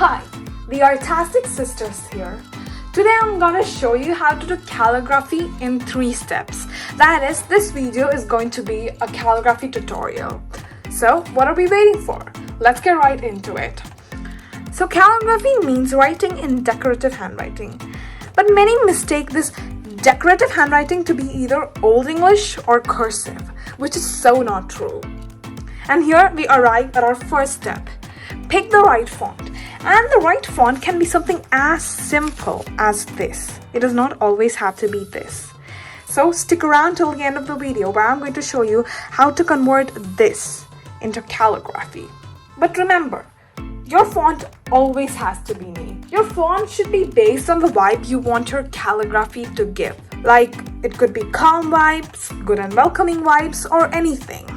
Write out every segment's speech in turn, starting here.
Hi, the Art-tastic sisters here. Today I'm gonna show you how to do calligraphy in 3 steps. That is, this video is going to be a calligraphy tutorial. So what are we waiting for? Let's get right into it. So calligraphy means writing in decorative handwriting. But many mistake this decorative handwriting to be either Old English or cursive, which is so not true. And here we arrive at our first step. Pick the right font. And the right font can be something as simple as this. It does not always have to be this. So stick around till the end of the video where I'm going to show you how to convert this into calligraphy. But remember, your font always has to be neat. Your font should be based on the vibe you want your calligraphy to give. Like, it could be calm vibes, good and welcoming vibes, or anything.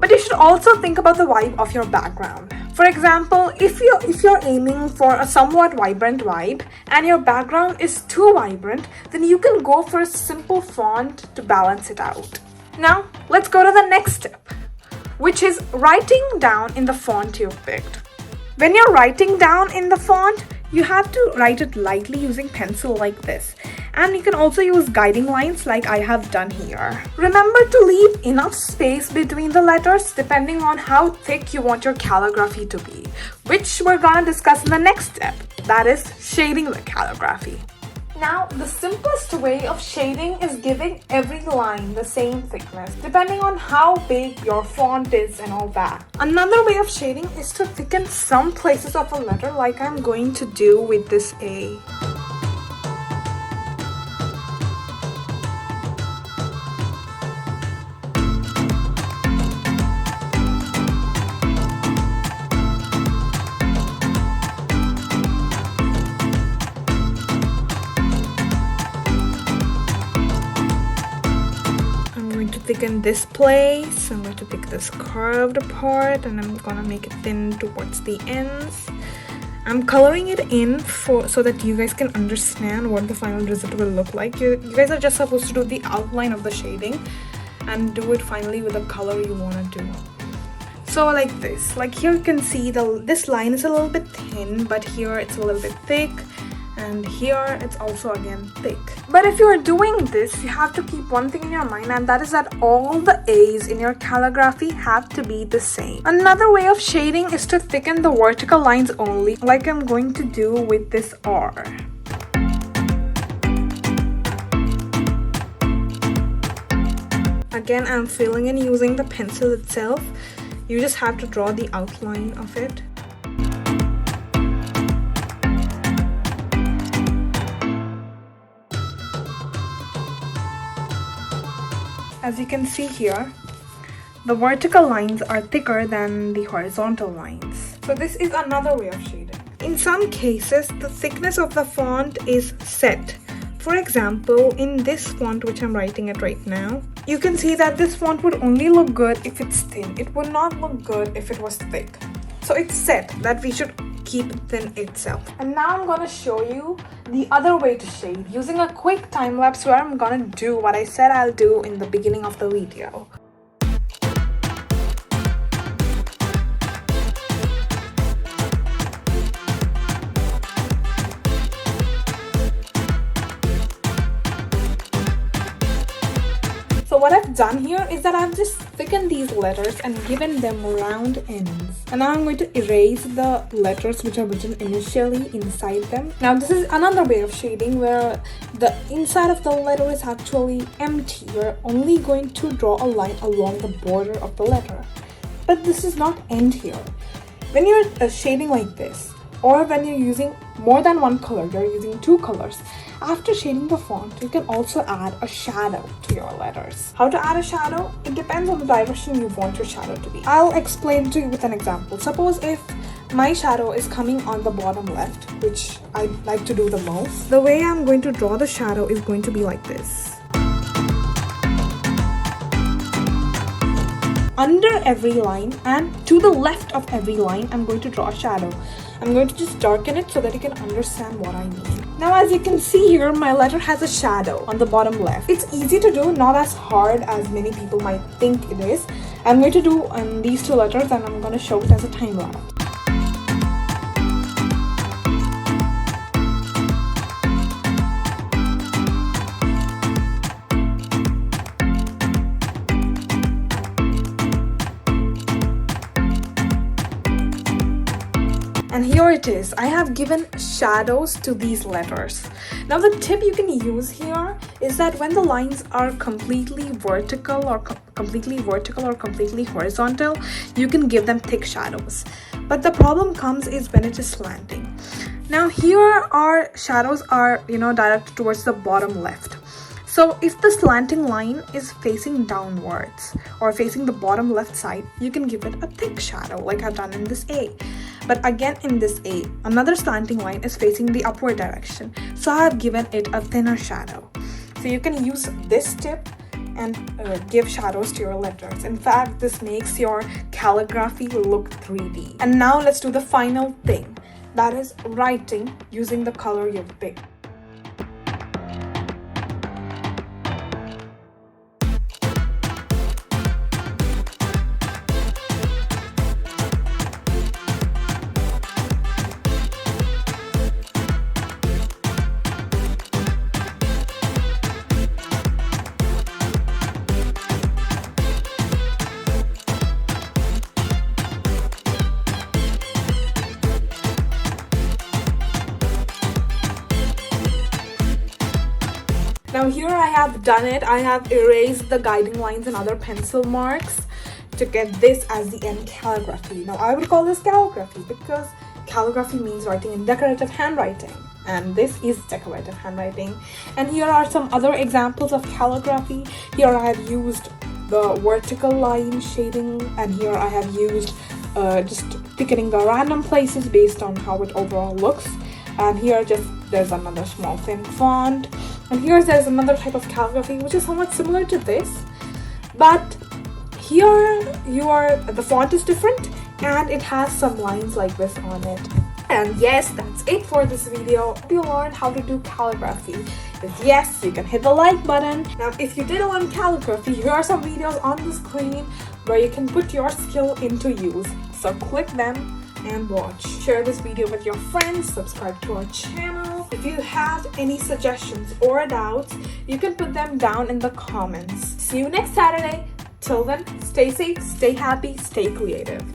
But you should also think about the vibe of your background. For example, if you're aiming for a somewhat vibrant vibe and your background is too vibrant, then you can go for a simple font to balance it out. Now, let's go to the next step, which is writing down in the font you've picked. When you're writing down in the font, you have to write it lightly using pencil like this. And you can also use guiding lines like I have done here. Remember to leave enough space between the letters depending on how thick you want your calligraphy to be, which we're gonna discuss in the next step, that is shading the calligraphy. Now, the simplest way of shading is giving every line the same thickness, depending on how big your font is and all that. Another way of shading is to thicken some places of a letter like I'm going to do with this A. Thicken this place. I'm going to pick this curved part and I'm gonna make it thin towards the ends. I'm coloring it in so that you guys can understand what the final result will look like. You guys are just supposed to do the outline of the shading and do it finally with the color you want to do. So like this, like here you can see this line is a little bit thin, but here it's a little bit thick. And here it's also again thick. But if you are doing this, you have to keep one thing in your mind, and that is that all the A's in your calligraphy have to be the same. Another way of shading is to thicken the vertical lines only, like I'm going to do with this R. Again, I'm filling in using the pencil itself. You just have to draw the outline of it. As you can see here, the vertical lines are thicker than the horizontal lines. So this is another way of shading. In some cases, the thickness of the font is set. For example, in this font which I'm writing it right now, you can see that this font would only look good if it's thin. It would not look good if it was thick. So it's set that we should keep thin itself. And now I'm gonna show you the other way to shade using a quick time lapse where I'm gonna do what I said I'll do in the beginning of the video. So what I've done here is that I've just thickened these letters and given them round ends. And now I'm going to erase the letters which are written initially inside them. Now this is another way of shading where the inside of the letter is actually empty. We're only going to draw a line along the border of the letter. But this does not end here. When you're shading like this, or when you're using more than one color, you're using 2 colors, after shading the font, you can also add a shadow to your letters. How to add a shadow? It depends on the direction you want your shadow to be. I'll explain to you with an example. Suppose if my shadow is coming on the bottom left, which I like to do the most, the way I'm going to draw the shadow is going to be like this. Under every line and to the left of every line, I'm going to draw a shadow. I'm going to just darken it so that you can understand what I mean. Now, as you can see here, my letter has a shadow on the bottom left. It's easy to do, not as hard as many people might think it is. I'm going to do these 2 letters and I'm going to show it as a time lapse. And here it is. I have given shadows to these letters. Now the tip you can use here is that when the lines are completely vertical or completely horizontal, you can give them thick shadows. But the problem comes is when it is slanting. Now here our shadows are, directed towards the bottom left. So if the slanting line is facing downwards or facing the bottom left side, you can give it a thick shadow like I've done in this A. But again in this A, another slanting line is facing the upward direction. So I have given it a thinner shadow. So you can use this tip and give shadows to your letters. In fact, this makes your calligraphy look 3D. And now let's do the final thing. That is writing using the color you've picked. Now here I have done it. I have erased the guiding lines and other pencil marks to get this as the end calligraphy. Now I would call this calligraphy because calligraphy means writing in decorative handwriting, and this is decorative handwriting. And here are some other examples of calligraphy. Here I have used the vertical line shading, and here I have used just picking the random places based on how it overall looks. And here there's another small thin font, and there's another type of calligraphy which is somewhat similar to this, but here the font is different and it has some lines like this on it. And yes, that's it for this video. Hope you learned how to do calligraphy. If yes, you can hit the like button. Now if you did learn calligraphy, here are some videos on the screen where you can put your skill into use, so click them and watch. Share this video with your friends, subscribe to our channel. If you have any suggestions or doubts, you can put them down in the comments. See you next Saturday. Till then, stay safe, stay happy, stay creative.